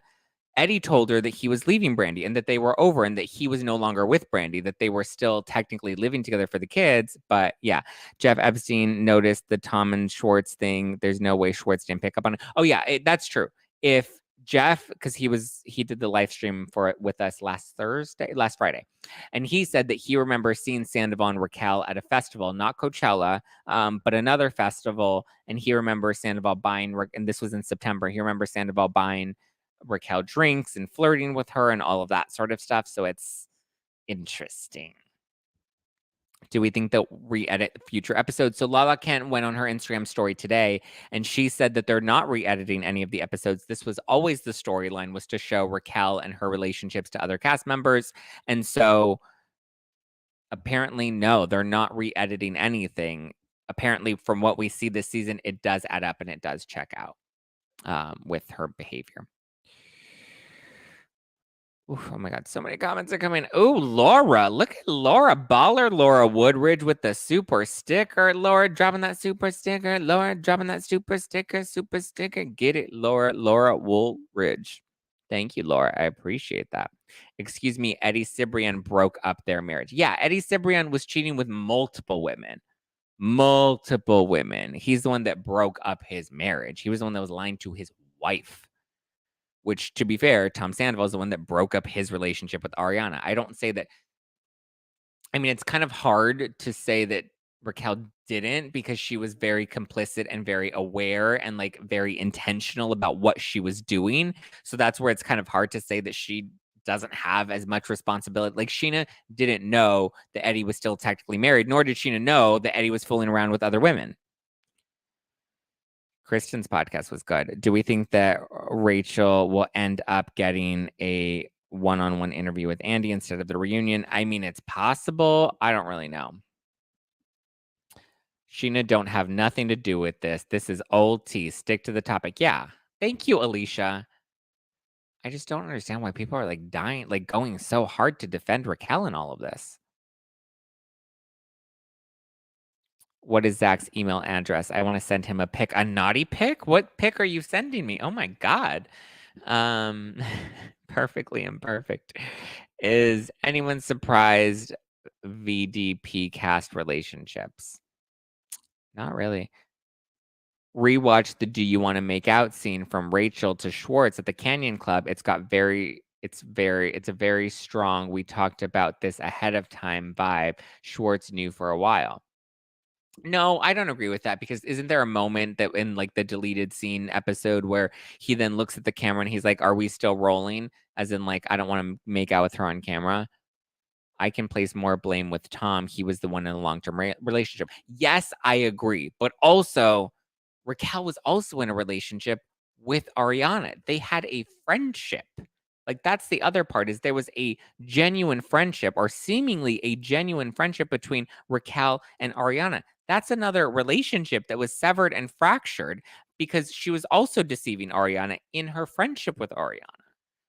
Eddie told her that he was leaving Brandi and that they were over and that he was no longer with Brandi, that they were still technically living together for the kids. But yeah, Jeff Epstein noticed the Tom and Schwartz thing. There's no way Schwartz didn't pick up on it. Oh yeah, that's true. If Jeff, because he did the live stream for it with us last Friday, and he said that he remembers seeing Sandoval and Raquel at a festival, not Coachella, but another festival, and he remembers Sandoval buying, and this was in September, he remembers Sandoval buying Raquel drinks and flirting with her and all of that sort of stuff. So it's interesting. Do we think they'll re-edit future episodes? So Lala Kent went on her Instagram story today, and she said that they're not re-editing any of the episodes. This was always the storyline, was to show Raquel and her relationships to other cast members. And so apparently, no, they're not re-editing anything. Apparently, from what we see this season, it does add up and it does check out with her behavior. Oof, oh my God, so many comments are coming. Oh, Laura, look at Laura. Baller Laura Woodridge with the super sticker. Laura dropping that super sticker. Laura dropping that super sticker. Super sticker. Get it, Laura. Laura Woolridge. Thank you, Laura. I appreciate that. Excuse me, Eddie Cibrian broke up their marriage. Yeah, Eddie Cibrian was cheating with multiple women. Multiple women. He's the one that broke up his marriage. He was the one that was lying to his wife. Which, to be fair, Tom Sandoval is the one that broke up his relationship with Ariana. I don't say that. I mean, it's kind of hard to say that Raquel didn't, because she was very complicit and very aware and like very intentional about what she was doing. So that's where it's kind of hard to say that she doesn't have as much responsibility. Like, Scheana didn't know that Eddie was still technically married, nor did Scheana know that Eddie was fooling around with other women. Kristen's podcast was good. Do we think that Rachel will end up getting a one-on-one interview with Andy instead of the reunion? I mean, it's possible. I don't really know. Scheana don't have nothing to do with this. This is old tea. Stick to the topic. Yeah. Thank you, Alicia. I just don't understand why people are like dying, like going so hard to defend Raquel in all of this. What is Zach's email address? I want to send him a pic. A naughty pic? What pic are you sending me? Oh my God. Perfectly imperfect. Is anyone surprised VDP cast relationships? Not really. Rewatch the Do You Want to Make Out scene from Rachel to Schwartz at the Canyon Club. It's a very strong, we talked about this ahead of time vibe Schwartz knew for a while. No, I don't agree with that, because isn't there a moment that in like the deleted scene episode where he then looks at the camera and he's like, are we still rolling? As in, like, I don't want to make out with her on camera. I can place more blame with Tom. He was the one in a long-term relationship. Yes, I agree. But also, Raquel was also in a relationship with Ariana. They had a friendship. Like, that's the other part, is there was a genuine friendship, or seemingly a genuine friendship, between Raquel and Ariana. That's another relationship that was severed and fractured because she was also deceiving Ariana in her friendship with Ariana.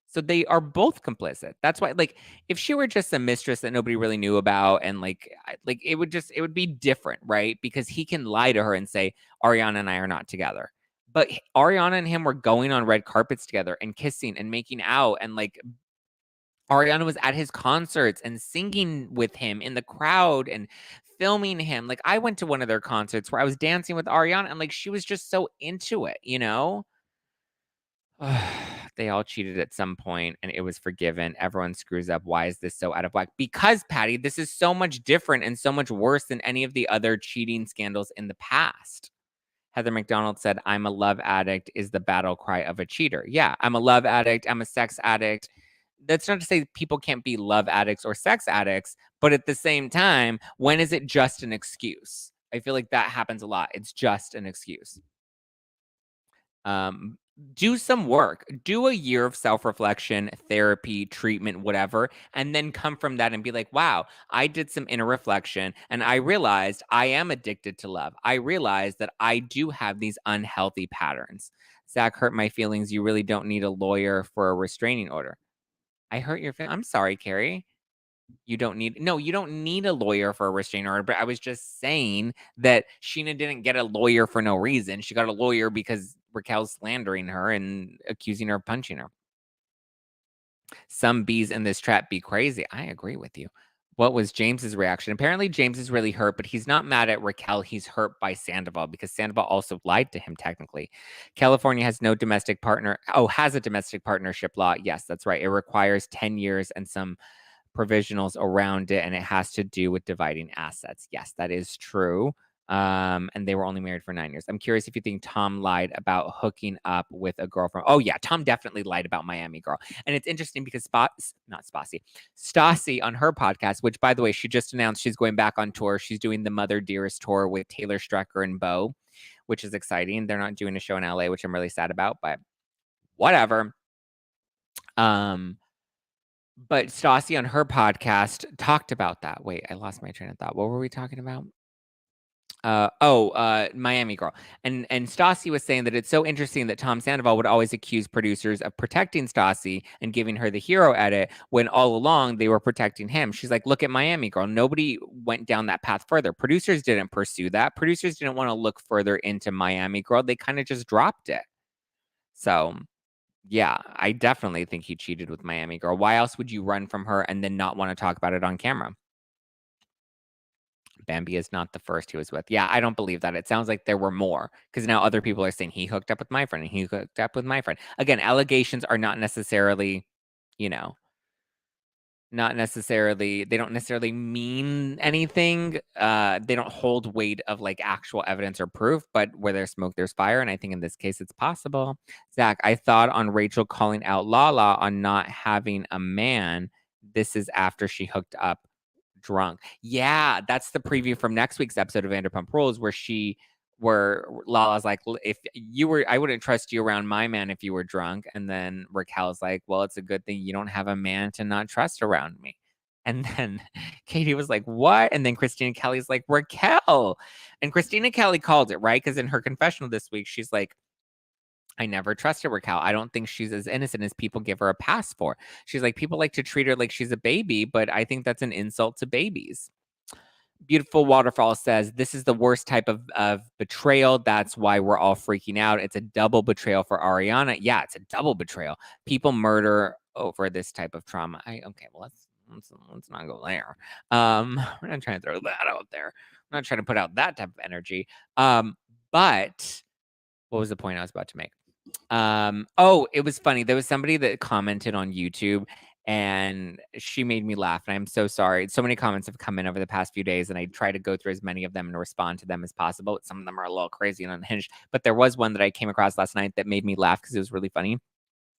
So they are both complicit. That's why, like, if she were just a mistress that nobody really knew about, and like it would be different, right? Because he can lie to her and say Ariana and I are not together. But Ariana and him were going on red carpets together and kissing and making out, and like Ariana was at his concerts and singing with him in the crowd and filming him. Like, I went to one of their concerts where I was dancing with Ariana, and like she was just so into it, you know? They all cheated at some point and it was forgiven. Everyone screws up. Why is this so out of whack? Because, Patty, this is so much different and so much worse than any of the other cheating scandals in the past. Heather McDonald said, I'm a love addict is the battle cry of a cheater. Yeah, I'm a love addict. I'm a sex addict. That's not to say people can't be love addicts or sex addicts, but at the same time, when is it just an excuse? I feel like that happens a lot. It's just an excuse. Do some work. Do a year of self-reflection, therapy, treatment, whatever, and then come from that and be like, wow, I did some inner reflection and I realized I am addicted to love. I realized that I do have these unhealthy patterns. Zack hurt my feelings. You really don't need a lawyer for a restraining order. I hurt your feelings. I'm sorry, Carrie. You don't need a lawyer for a restraining order, but I was just saying that Scheana didn't get a lawyer for no reason. She got a lawyer because Raquel's slandering her and accusing her of punching her. Some bees in this trap be crazy. I agree with you. What was James's reaction? Apparently James is really hurt, but he's not mad at Raquel. He's hurt by Sandoval because Sandoval also lied to him technically. California has no domestic partner. Oh, has a domestic partnership law. Yes, that's right. It requires 10 years and some provisionals around it, and it has to do with dividing assets. Yes, that is true. And they were only married for 9 years. I'm curious if you think Tom lied about hooking up with a girl from. Oh yeah, Tom definitely lied about Miami girl. And it's interesting because Stassi on her podcast, which by the way, she just announced she's going back on tour. She's doing the Mother Dearest tour with Taylor Strecker and Bo, which is exciting. They're not doing a show in LA, which I'm really sad about, but whatever. But Stassi on her podcast talked about that. Wait, I lost my train of thought. What were we talking about? Miami Girl. And Stassi was saying that it's so interesting that Tom Sandoval would always accuse producers of protecting Stassi and giving her the hero edit when all along they were protecting him. She's like, look at Miami Girl. Nobody went down that path further. Producers didn't pursue that. Producers didn't want to look further into Miami Girl. They kind of just dropped it. So yeah, I definitely think he cheated with Miami Girl. Why else would you run from her and then not want to talk about it on camera? Bambi is not the first he was with. Yeah, I don't believe that. It sounds like there were more because now other people are saying he hooked up with my friend and he hooked up with my friend. Again, allegations are not necessarily, you know, they don't necessarily mean anything. They don't hold weight of like actual evidence or proof, but where there's smoke, there's fire. And I think in this case, it's possible. Zack, I thought on Rachel calling out Lala on not having a man. This is after she hooked up drunk. Yeah, that's the preview from next week's episode of Vanderpump Rules where Lala's like, if you were, I wouldn't trust you around my man if you were drunk. And then Raquel's like, well, it's a good thing you don't have a man to not trust around me. And then Katie was like, what? And then Christina Kelly's like, Raquel. And Christina Kelly called it, right? Because in her confessional this week, she's like, I never trusted Raquel. I don't think she's as innocent as people give her a pass for. She's like, people like to treat her like she's a baby, but I think that's an insult to babies. Beautiful Waterfall says, this is the worst type of betrayal. That's why we're all freaking out. It's a double betrayal for Ariana. Yeah, it's a double betrayal. People murder over this type of trauma. Okay, well, let's not go there. We're not trying to throw that out there. I'm not trying to put out that type of energy. But what was the point I was about to make? It was funny. There was somebody that commented on YouTube and she made me laugh. And I'm so sorry. So many comments have come in over the past few days, and I try to go through as many of them and respond to them as possible. Some of them are a little crazy and unhinged, but there was one that I came across last night that made me laugh because it was really funny.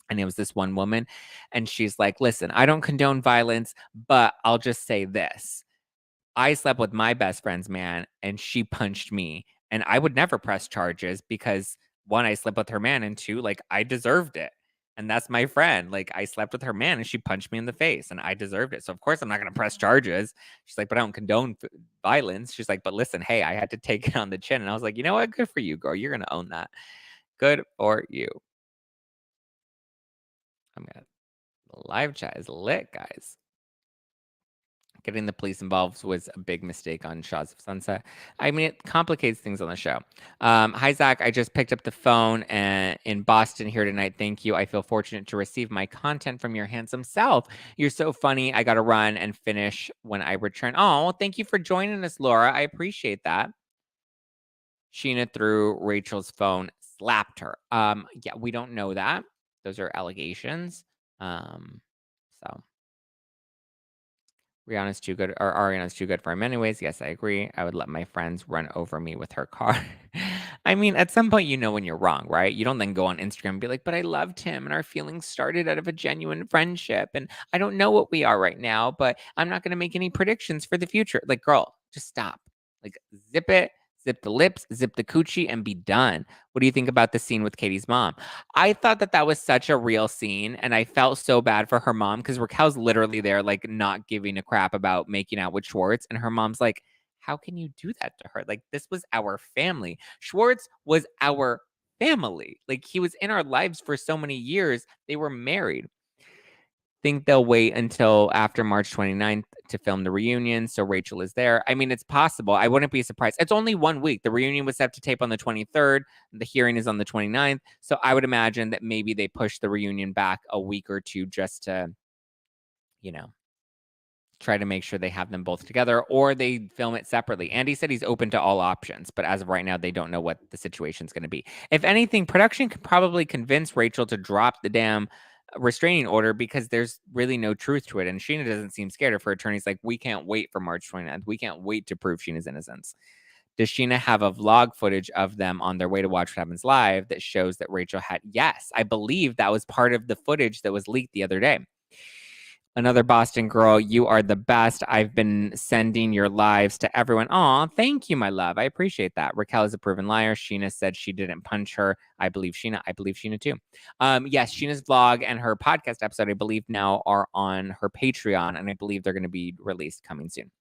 And it was this one woman, and she's like, listen, I don't condone violence, but I'll just say this. I slept with my best friend's man and she punched me, and I would never press charges because one, I slept with her man, and two, like I deserved it. And that's my friend. Like, I slept with her man and she punched me in the face and I deserved it. So, of course, I'm not going to press charges. She's like, but I don't condone violence. She's like, but listen, hey, I had to take it on the chin. And I was like, you know what? Good for you, girl. You're going to own that. Good for you. The live chat is lit, guys. Getting the police involved was a big mistake on Shaws of Sunset. I mean, it complicates things on the show. Hi, Zach. I just picked up the phone in Boston here tonight. Thank you. I feel fortunate to receive my content from your handsome self. You're so funny. I got to run and finish when I return. Oh, well, thank you for joining us, Laura. I appreciate that. Scheana threw Rachel's phone, slapped her. Yeah, we don't know that. Those are allegations. So. Rihanna's too good, or Ariana's too good for him anyways. Yes, I agree. I would let my friends run over me with her car. I mean, at some point, you know when you're wrong, right? You don't then go on Instagram and be like, but I loved him and our feelings started out of a genuine friendship. And I don't know what we are right now, but I'm not going to make any predictions for the future. Like, girl, just stop. Like, zip it. Zip the lips, zip the coochie, and be done. What do you think about the scene with Katie's mom? I thought that was such a real scene, and I felt so bad for her mom because Raquel's literally there, like, not giving a crap about making out with Schwartz, and her mom's like, how can you do that to her? Like, this was our family. Schwartz was our family. Like, he was in our lives for so many years. They were married. Think they'll wait until after March 29th to film the reunion, so Rachel is there. I mean, it's possible. I wouldn't be surprised. It's only 1 week. The reunion was set to tape on the 23rd. The hearing is on the 29th. So I would imagine that maybe they push the reunion back a week or two just to, you know, try to make sure they have them both together, or they film it separately. Andy said he's open to all options, but as of right now, they don't know what the situation's going to be. If anything, production could probably convince Rachel to drop the damn restraining order because there's really no truth to it. And Scheana doesn't seem scared of her attorney's like, we can't wait for March 29th. We can't wait to prove Sheena's innocence. Does Scheana have a vlog footage of them on their way to Watch What Happens Live that shows that Rachel had? Yes, I believe that was part of the footage that was leaked the other day. Another Boston girl, you are the best. I've been sending your lives to everyone. Aw, thank you, my love. I appreciate that. Raquel is a proven liar. Scheana said she didn't punch her. I believe Scheana. I believe Scheana too. Yes, Sheena's vlog and her podcast episode, I believe now are on her Patreon, and I believe they're going to be released coming soon.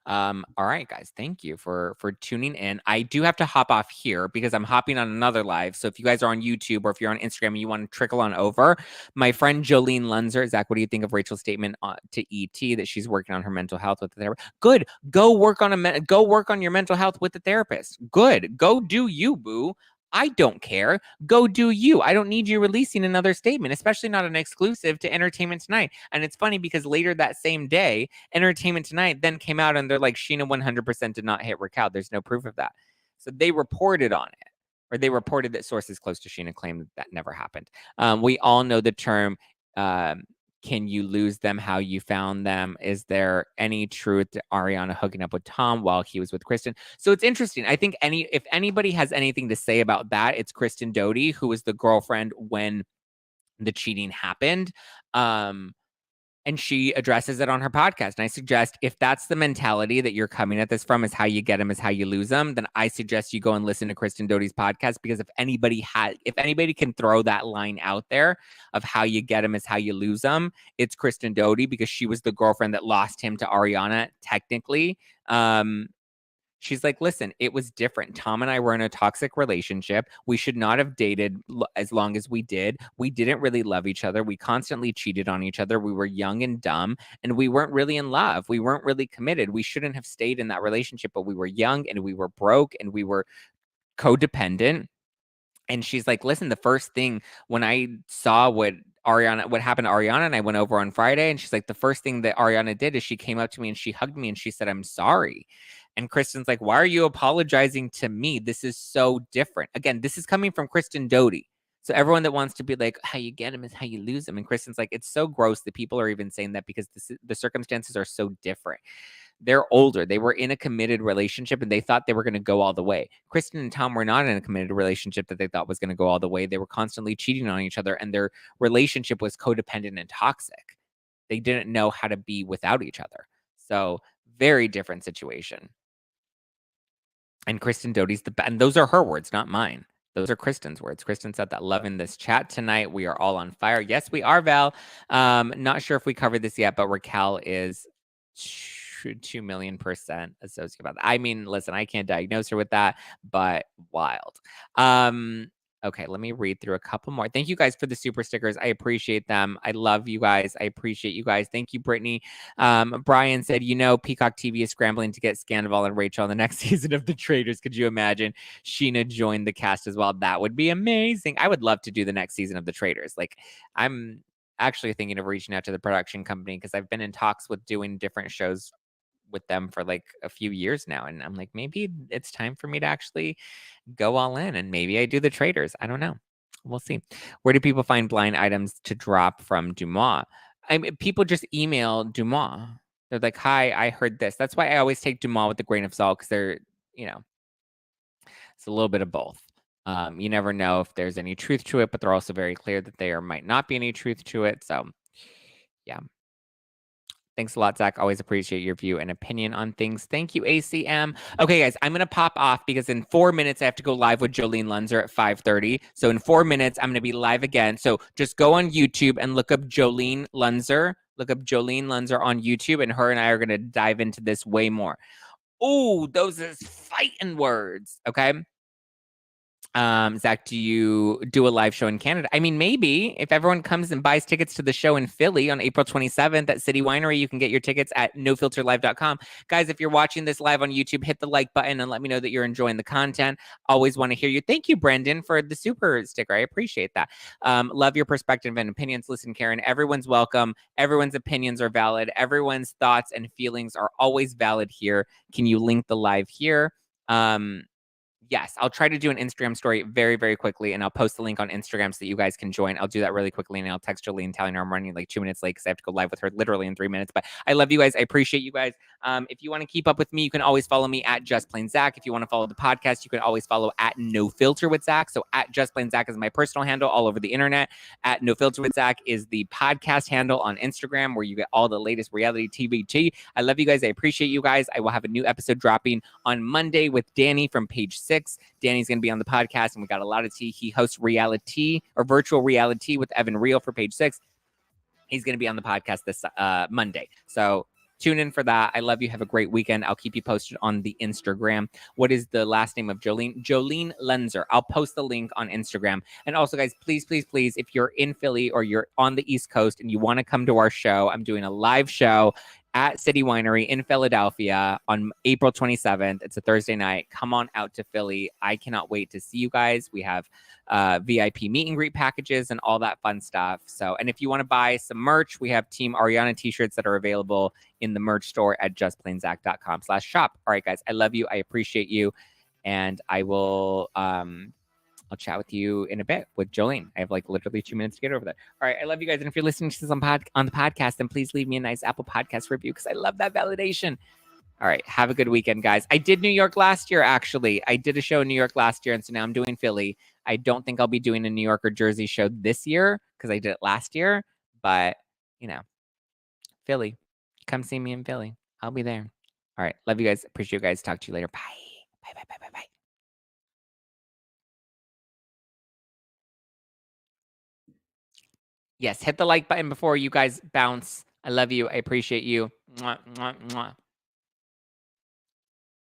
All right, guys, thank you for tuning in. I do have to hop off here because I'm hopping on another live. So if you guys are on YouTube or if you're on Instagram and you want to trickle on over, my friend Jolene Lunzer, Zach, what do you think of Rachel's statement to ET that she's working on her mental health with the therapist? Good. Go work on your mental health with the therapist. Good. Go do you, boo. I don't care. Go do you. I don't need you releasing another statement, especially not an exclusive to Entertainment Tonight. And it's funny because later that same day, Entertainment Tonight then came out and they're like, Scheana 100% did not hit Raquel. There's no proof of that. So they reported on it, or they reported that sources close to Scheana claimed that never happened. We all know the term, can you lose them how you found them? Is there any truth to Ariana hooking up with Tom while he was with Kristen? So it's interesting. I think if anybody has anything to say about that, it's Kristen Doty, who was the girlfriend when the cheating happened. And she addresses it on her podcast. And I suggest if that's the mentality that you're coming at this from is how you get them is how you lose them, then I suggest you go and listen to Kristen Doty's podcast, because if anybody can throw that line out there of how you get them is how you lose them, it's Kristen Doty, because she was the girlfriend that lost him to Ariana, technically. She's like, listen, it was different. Tom and I were in a toxic relationship. We should not have dated as long as we did. We didn't really love each other. We constantly cheated on each other. We were young and dumb, and we weren't really in love. We weren't really committed. We shouldn't have stayed in that relationship, but we were young and we were broke and we were codependent. And she's like, listen, the first thing when I saw what happened to Ariana, and I went over on Friday, and she's like, the first thing that Ariana did is she came up to me and she hugged me and she said, I'm sorry. And Kristen's like, why are you apologizing to me? This is so different. Again, this is coming from Kristen Doty. So everyone that wants to be like, how you get him is how you lose him. And Kristen's like, it's so gross that people are even saying that because the circumstances are so different. They're older. They were in a committed relationship and they thought they were going to go all the way. Kristen and Tom were not in a committed relationship that they thought was going to go all the way. They were constantly cheating on each other, and their relationship was codependent and toxic. They didn't know how to be without each other. So very different situation. And Kristen Doty's and those are her words, not mine. Those are Kristen's words. Kristen said that, loving this chat tonight. We are all on fire. Yes, we are, Val. Not sure if we covered this yet, but Raquel is 2,000,000% associated about that. I mean, listen, I can't diagnose her with that, but wild. Okay, let me read through a couple more. Thank you guys for the super stickers. I appreciate them. I love you guys. I appreciate you guys. Thank you, Brittany. Brian said, Peacock TV is scrambling to get Sandoval and Rachel on the next season of The Traitors. Could you imagine Scheana joined the cast as well? That would be amazing. I would love to do the next season of The Traitors. Like, I'm actually thinking of reaching out to the production company because I've been in talks with doing different shows with them for like a few years now. And I'm like, maybe it's time for me to actually go all in and maybe I do The Traitors. I don't know. We'll see. Where do people find blind items to drop from Dumois? I mean, people just email Dumois. They're like, hi, I heard this. That's why I always take Dumois with a grain of salt because they're, it's a little bit of both. You never know if there's any truth to it, but they're also very clear that there might not be any truth to it. So, yeah. Thanks a lot, Zach. Always appreciate your view and opinion on things. Thank you, ACM. Okay, guys, I'm going to pop off because in 4 minutes, I have to go live with Jolene Lunzer at 5:30. So in 4 minutes, I'm going to be live again. So just go on YouTube and look up Jolene Lunzer. Look up Jolene Lunzer on YouTube, and her and I are going to dive into this way more. Oh, those are fighting words, okay? Zach, do you do a live show in Canada? I mean, maybe if everyone comes and buys tickets to the show in Philly on April 27th at City Winery, you can get your tickets at nofilterlive.com. Guys, if you're watching this live on YouTube, hit the like button and let me know that you're enjoying the content. Always want to hear you. Thank you, Brendan, for the super sticker. I appreciate that. Love your perspective and opinions. Listen, Karen, everyone's welcome. Everyone's opinions are valid. Everyone's thoughts and feelings are always valid here. Can you link the live here? Yes, I'll try to do an Instagram story very, very quickly, and I'll post the link on Instagram so that you guys can join. I'll do that really quickly, and I'll text Jolene telling her I'm running like 2 minutes late because I have to go live with her literally in 3 minutes. But I love you guys. I appreciate you guys. If you want to keep up with me, you can always follow me at Just Plain Zach. If you want to follow the podcast, you can always follow at No Filter with Zach. So at Just Plain Zach is my personal handle all over the internet. At No Filter with Zach is the podcast handle on Instagram where you get all the latest reality TV tea. I love you guys. I appreciate you guys. I will have a new episode dropping on Monday with Danny from Page 6. Danny's going to be on the podcast, and we got a lot of tea. He hosts reality or virtual reality with Evan Reel for Page 6. He's going to be on the podcast this Monday. So tune in for that. I love you. Have a great weekend. I'll keep you posted on the Instagram. What is the last name of Jolene? Jolene Lunzer. I'll post the link on Instagram. And also, guys, please, please, please, if you're in Philly or you're on the East Coast and you want to come to our show, I'm doing a live show at City Winery in Philadelphia on April 27th. It's a Thursday night. Come on out to Philly. I cannot wait to see you guys. We have VIP meet and greet packages and all that fun stuff. So, and if you want to buy some merch, we have Team Ariana t-shirts that are available in the merch store at justplainzach.com/shop. All right, guys, I love you. I appreciate you. And I will, I'll chat with you in a bit with Jolene. I have like literally 2 minutes to get over there. All right. I love you guys. And if you're listening to this on the podcast, then please leave me a nice Apple Podcast review because I love that validation. All right. Have a good weekend, guys. I did New York last year, actually. I did a show in New York last year. And so now I'm doing Philly. I don't think I'll be doing a New York or Jersey show this year because I did it last year. But, Philly. Come see me in Philly. I'll be there. All right. Love you guys. Appreciate you guys. Talk to you later. Bye. Bye, bye, bye, bye, bye. Yes, hit the like button before you guys bounce. I love you. I appreciate you. Mwah, mwah, mwah.